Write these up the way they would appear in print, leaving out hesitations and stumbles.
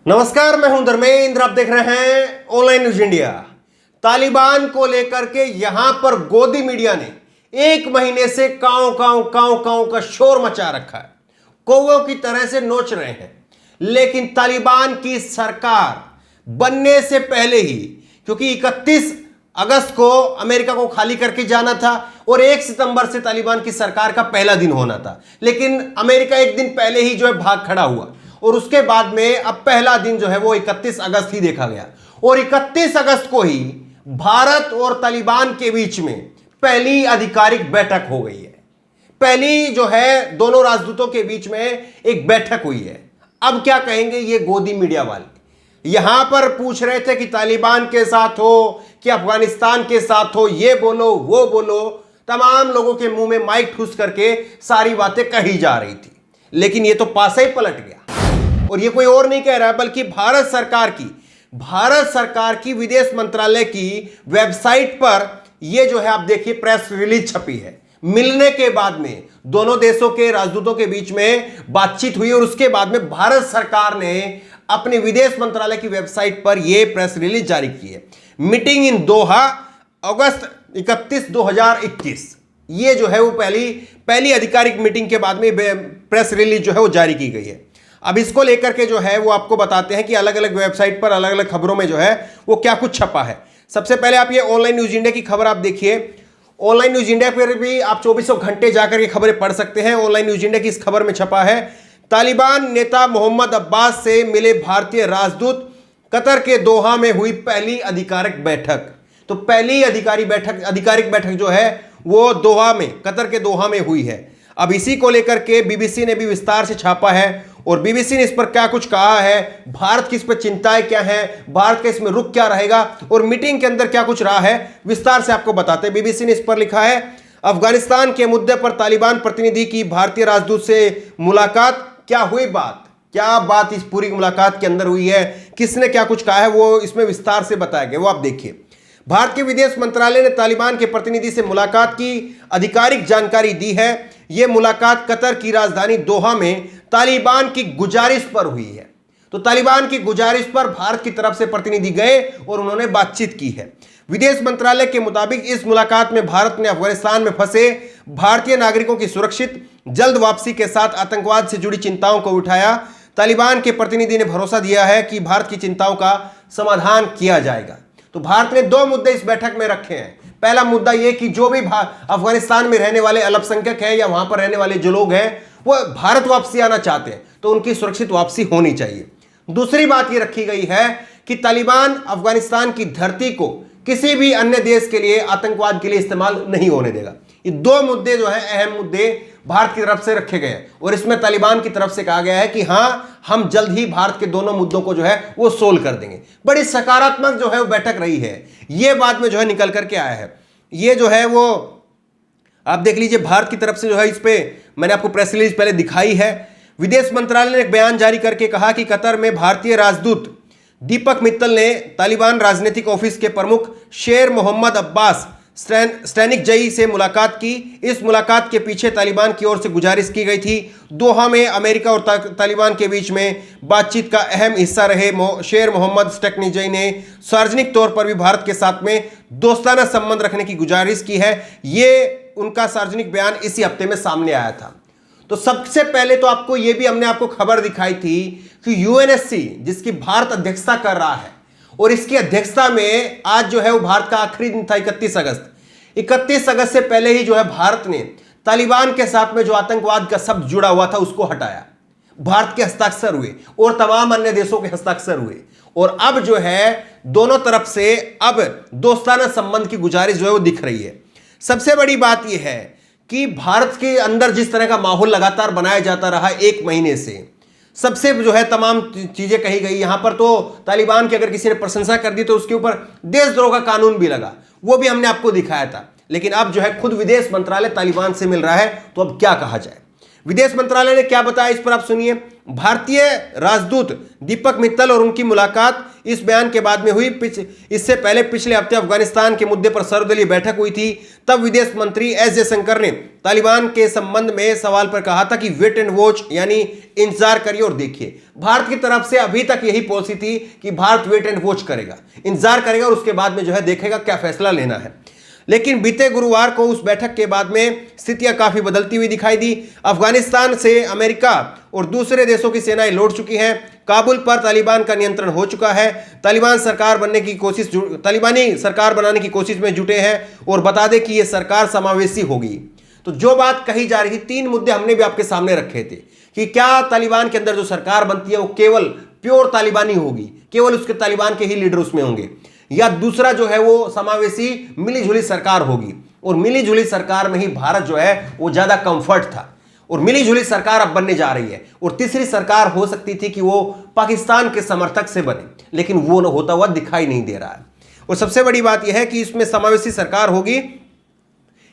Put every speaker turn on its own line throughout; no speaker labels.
नमस्कार, मैं हूं धर्मेंद्र। आप देख रहे हैं ऑनलाइन न्यूज इंडिया। तालिबान को लेकर के यहां पर गोदी मीडिया ने एक महीने से कांव कांव कांव कांव का शोर मचा रखा है। कौवों की तरह से नोच रहे हैं। लेकिन तालिबान की सरकार बनने से पहले ही, क्योंकि 31 अगस्त को अमेरिका को खाली करके जाना था और 1 सितंबर से तालिबान की सरकार का पहला दिन होना था, लेकिन अमेरिका एक दिन पहले ही जो है भाग खड़ा हुआ और उसके बाद में अब पहला दिन जो है वो 31 अगस्त ही देखा गया। और 31 अगस्त को ही भारत और तालिबान के बीच में पहली आधिकारिक बैठक हो गई है। पहली जो है दोनों राजदूतों के बीच में एक बैठक हुई है। अब क्या कहेंगे ये गोदी मीडिया वाले? यहां पर पूछ रहे थे कि तालिबान के साथ हो कि अफगानिस्तान के साथ हो, ये बोलो वो बोलो। तमाम लोगों के मुंह में माइक ठूस करके सारी बातें कही जा रही थी, लेकिन ये तो पासा ही पलट गया। और ये कोई और नहीं कह रहा है बल्कि भारत सरकार की विदेश मंत्रालय की वेबसाइट पर ये जो है आप देखिए प्रेस रिलीज छपी है। मिलने के बाद में दोनों देशों के राजदूतों के बीच में बातचीत हुई और उसके बाद में भारत सरकार ने अपने विदेश मंत्रालय की वेबसाइट पर यह प्रेस रिलीज जारी की है। मीटिंग इन दोहा, अगस्त 31, 2021। ये जो है वो पहली आधिकारिक मीटिंग के बाद में प्रेस रिलीज जो है वो जारी की गई है। अब इसको लेकर के जो है वो आपको बताते हैं कि अलग अलग वेबसाइट पर अलग अलग खबरों में जो है वो क्या कुछ छपा है। सबसे पहले आप ये ऑनलाइन न्यूज इंडिया की खबर आप देखिए। ऑनलाइन न्यूज इंडिया पर भी आप 24 घंटे जाकर के खबरें पढ़ सकते हैं। ऑनलाइन न्यूज इंडिया की इस खबर में छपा है, तालिबान नेता मोहम्मद अब्बास से मिले भारतीय राजदूत, कतर के दोहा में हुई पहली आधिकारिक बैठक। तो पहली आधिकारिक बैठक जो है वो दोहा में, कतर के दोहा में हुई है। अब इसी को लेकर के बीबीसी ने भी विस्तार से छापा है और बीबीसी ने इस पर क्या कुछ कहा है, भारत की इस पर चिंताएं क्या हैं, भारत का इसमें रुख क्या रहेगा और मीटिंग के अंदर क्या कुछ रहा है, विस्तार से आपको बताते हैं। बीबीसी ने इस पर लिखा है, अफगानिस्तान के मुद्दे पर तालिबान प्रतिनिधि की भारतीय राजदूत से मुलाकात। क्या हुई बात, क्या बात इस पूरी मुलाकात के अंदर हुई है, किसने क्या कुछ कहा है, वो इसमें विस्तार से बताया गया, वो आप देखिए। भारत के विदेश मंत्रालय ने तालिबान के प्रतिनिधि से मुलाकात की आधिकारिक जानकारी दी है। यह मुलाकात कतर की राजधानी दोहा में तालिबान की गुजारिश पर हुई है। तो तालिबान की गुजारिश पर भारत की तरफ से प्रतिनिधि गए और उन्होंने बातचीत की है। विदेश मंत्रालय के मुताबिक इस मुलाकात में भारत ने अफगानिस्तान में फंसे भारतीय नागरिकों की सुरक्षित जल्द वापसी के साथ आतंकवाद से जुड़ी चिंताओं को उठाया। तालिबान के प्रतिनिधि ने भरोसा दिया है कि भारत की चिंताओं का समाधान किया जाएगा। तो भारत ने 2 मुद्दे इस बैठक में रखे हैं। पहला मुद्दा यह कि जो भी अफगानिस्तान में रहने वाले अल्पसंख्यक हैं या वहां पर रहने वाले जो लोग हैं वो भारत वापसी आना चाहते हैं तो उनकी सुरक्षित वापसी होनी चाहिए। दूसरी बात यह रखी गई है कि तालिबान अफगानिस्तान की धरती को किसी भी अन्य देश के लिए आतंकवाद के लिए इस्तेमाल नहीं होने देगा। ये 2 मुद्दे जो है अहम मुद्दे भारत की तरफ से रखे गए हैं और इसमें तालिबान की तरफ से कहा गया है कि हाँ, हम जल्द ही भारत के दोनों मुद्दों को जो है वो सोल्व कर देंगे। बड़ी सकारात्मक जो है वो बैठक रही है। ये बाद में जो है निकल करके आया है। ये जो है वो आप देख लीजिए, भारत की तरफ से जो है इस पे मैंने आपको प्रेस रिलीज पहले दिखाई है। विदेश मंत्रालय ने एक बयान जारी करके कहा कि कतर में भारतीय राजदूत दीपक मित्तल ने तालिबान राजनीतिक ऑफिस के प्रमुख शेर मोहम्मद अब्बास स्टैनिकजई से मुलाकात की। इस मुलाकात के पीछे तालिबान की ओर से गुजारिश की गई थी। दोहा में अमेरिका और तालिबान के बीच में बातचीत का अहम हिस्सा रहे शेर मोहम्मद स्टैनिकजई ने सार्वजनिक तौर पर भी भारत के साथ में दोस्ताना संबंध रखने की गुजारिश की है। ये उनका सार्वजनिक बयान इसी हफ्ते में सामने आया था। तो सबसे पहले तो आपको ये भी हमने आपको खबर दिखाई थी कि यूएनएससी जिसकी भारत अध्यक्षता कर रहा है और इसकी अध्यक्षता में आज जो है वो भारत का आखिरी दिन था 31 अगस्त। 31 अगस्त से पहले ही जो है भारत ने तालिबान के साथ में जो आतंकवाद का शब्द जुड़ा हुआ था उसको हटाया। भारत के हस्ताक्षर हुए और तमाम अन्य देशों के हस्ताक्षर हुए और अब जो है दोनों तरफ से अब दोस्ताना संबंध की गुजारिश जो है वो दिख रही है। सबसे बड़ी बात यह है कि भारत के अंदर जिस तरह का माहौल लगातार बनाया जाता रहा 1 महीने से, सबसे जो है तमाम चीजें कही गई। यहां पर तो तालिबान की अगर किसी ने प्रशंसा कर दी तो उसके ऊपर देशद्रोह का कानून भी लगा, वो भी हमने आपको दिखाया था। लेकिन अब जो है खुद विदेश मंत्रालय तालिबान से मिल रहा है, तो अब क्या कहा जाए। विदेश मंत्रालय ने क्या बताया इस पर आप सुनिए। भारतीय राजदूत दीपक मित्तल और उनकी मुलाकात इस बयान के बाद में हुई। इससे पहले पिछले हफ्ते अफगानिस्तान के मुद्दे पर सर्वदलीय बैठक हुई थी। तब विदेश मंत्री एस जयशंकर ने तालिबान के संबंध में सवाल पर कहा था कि वेट एंड वॉच, यानी इंतजार करिए और देखिए। भारत की तरफ से अभी तक यही पॉलिसी थी कि भारत वेट एंड वॉच करेगा, इंतजार करेगा और उसके बाद में जो है देखेगा क्या फैसला लेना है। लेकिन बीते गुरुवार को उस बैठक के बाद में स्थितियां काफी बदलती हुई दिखाई दी। अफगानिस्तान से अमेरिका और दूसरे देशों की सेनाएं लौट चुकी हैं। काबुल पर तालिबान का नियंत्रण हो चुका है। तालिबानी सरकार बनाने की कोशिश में जुटे हैं और बता दें कि यह सरकार समावेशी होगी। तो जो बात कही जा रही थी, 3 मुद्दे हमने भी आपके सामने रखे थे कि क्या तालिबान के अंदर जो सरकार बनती है वो केवल प्योर तालिबानी होगी, केवल उसके तालिबान के ही लीडर उसमें होंगे, या दूसरा जो है वो समावेशी मिलीजुली सरकार होगी। और मिलीजुली सरकार में ही भारत जो है वो ज्यादा कंफर्ट था और मिलीजुली सरकार अब बनने जा रही है। और तीसरी सरकार हो सकती थी कि वो पाकिस्तान के समर्थक से बने, लेकिन वो न होता हुआ दिखाई नहीं दे रहा है। और सबसे बड़ी बात यह है कि इसमें समावेशी सरकार होगी।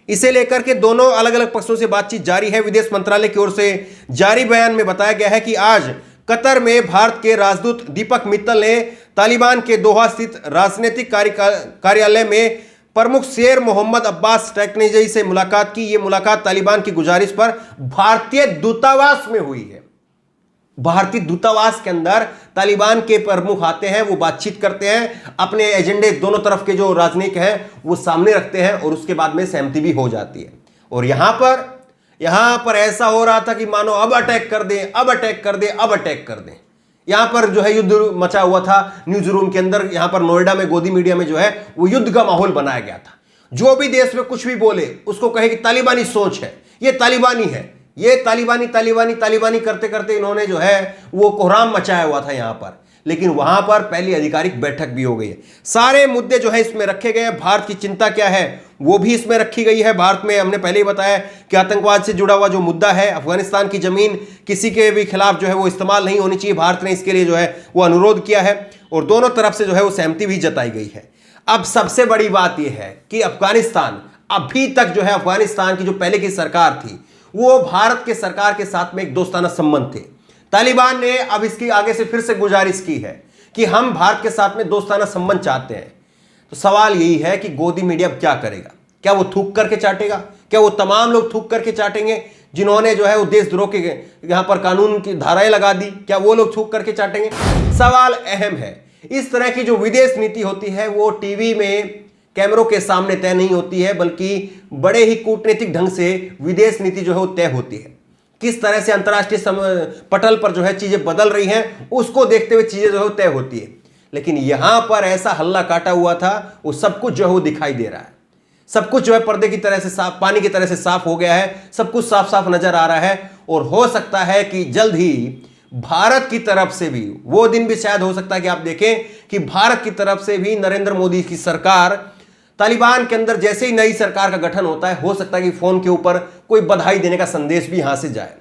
इसे लेकर के दोनों अलग अलग पक्षों से बातचीत जारी है। विदेश मंत्रालय की ओर से जारी बयान में बताया गया है कि आज कतर में भारत के राजदूत दीपक मित्तल ने तालिबान के दोहा स्थित राजनीतिक कार्यालय में प्रमुख शेर मोहम्मद अब्बास टेक्नेजी से मुलाकात की। यह मुलाकात तालिबान की गुजारिश पर भारतीय दूतावास में हुई है। भारतीय दूतावास के अंदर तालिबान के प्रमुख आते हैं, वो बातचीत करते हैं, अपने एजेंडे दोनों तरफ के जो राजनीतिक हैं वो सामने रखते हैं और उसके बाद में सहमति भी हो जाती है। और यहां पर ऐसा हो रहा था कि मानो अब अटैक कर दें, अब अटैक कर दें, अब अटैक कर दें। यहां पर जो है युद्ध मचा हुआ था न्यूज रूम के अंदर। यहां पर नोएडा में गोदी मीडिया में जो है वो युद्ध का माहौल बनाया गया था। जो भी देश में कुछ भी बोले उसको कहे कि तालिबानी सोच है, ये तालिबानी है, ये तालिबानी तालिबानी तालिबानी करते करते इन्होंने जो है वो कोहराम मचाया हुआ था यहां पर। लेकिन वहां पर पहली आधिकारिक बैठक भी हो गई है। सारे मुद्दे जो है इसमें रखे गए हैं। भारत की चिंता क्या है वो भी इसमें रखी गई है। भारत में हमने पहले ही बताया कि आतंकवाद से जुड़ा हुआ जो मुद्दा है, अफगानिस्तान की जमीन किसी के भी खिलाफ जो है वो इस्तेमाल नहीं होनी चाहिए। भारत ने इसके लिए जो है वो अनुरोध किया है और दोनों तरफ से जो है वो सहमति भी जताई गई है। अब सबसे बड़ी बात यह है कि अफगानिस्तान अभी तक जो है, अफगानिस्तान की जो पहले की सरकार थी वो भारत के सरकार के साथ में एक दोस्ताना संबंध थे। तालिबान ने अब इसकी आगे से फिर से गुजारिश की है कि हम भारत के साथ में दोस्ताना संबंध चाहते हैं। तो सवाल यही है कि गोदी मीडिया क्या करेगा? क्या वो थूक करके चाटेगा? क्या वो तमाम लोग थूक करके चाटेंगे जिन्होंने जो है वो देशद्रोह के यहां पर कानून की धाराएं लगा दी? क्या वो लोग थूक करके चाटेंगे? सवाल अहम है। इस तरह की जो विदेश नीति होती है वो टीवी में कैमरों के सामने तय नहीं होती है, बल्कि बड़े ही कूटनीतिक ढंग से विदेश नीति जो है वो तय होती है। किस तरह से अंतर्राष्ट्रीय पटल पर जो है चीजें बदल रही हैं उसको देखते हुए चीजें जो है तय होती है। लेकिन यहां पर ऐसा हल्ला काटा हुआ था, वो सब कुछ जो है वो दिखाई दे रहा है। सब कुछ जो है पर्दे की तरह से साफ, पानी की तरह से साफ हो गया है। सब कुछ साफ साफ नजर आ रहा है और हो सकता है कि जल्द ही भारत की तरफ से भी वो दिन भी शायद हो सकता है कि आप देखें कि भारत की तरफ से भी नरेंद्र मोदी की सरकार तालिबान के अंदर जैसे ही नई सरकार का गठन होता है, हो सकता है कि फोन के ऊपर कोई बधाई देने का संदेश भी यहां से जाए।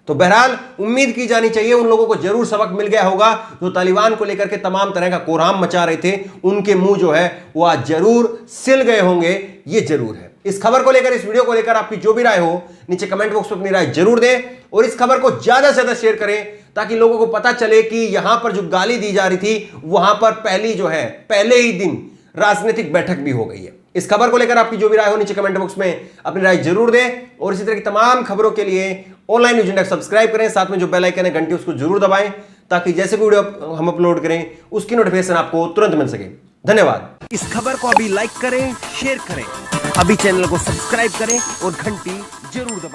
तो बहरहाल उम्मीद की जानी चाहिए उन लोगों को जरूर सबक मिल गया होगा जो तालिबान को लेकर के तमाम तरह का कोहराम मचा रहे थे। उनके मुंह जो है वो आज जरूर सिल गए होंगे, ये जरूर है। इस खबर को लेकर, इस वीडियो को लेकर आपकी जो भी राय हो नीचे कमेंट बॉक्स में अपनी राय जरूर दें और इस खबर को ज्यादा से ज्यादा शेयर करें ताकि लोगों को पता चले कि यहां पर जो गाली दी जा रही थी वहां पर पहले ही दिन राजनीतिक बैठक भी हो गई है। इस खबर को लेकर आपकी जो भी राय हो नीचे कमेंट बॉक्स में अपनी राय जरूर दें और इसी तरह की तमाम खबरों के लिए ऑनलाइन न्यूज इंडिया सब्सक्राइब करें। साथ में जो बेल आइकन है घंटी उसको जरूर दबाएं ताकि जैसे भी वीडियो हम अपलोड करें उसकी नोटिफिकेशन आपको तुरंत मिल सके। धन्यवाद। इस खबर को अभी लाइक करें, शेयर करें, अभी चैनल को सब्सक्राइब करें और घंटी जरूर दबाएं।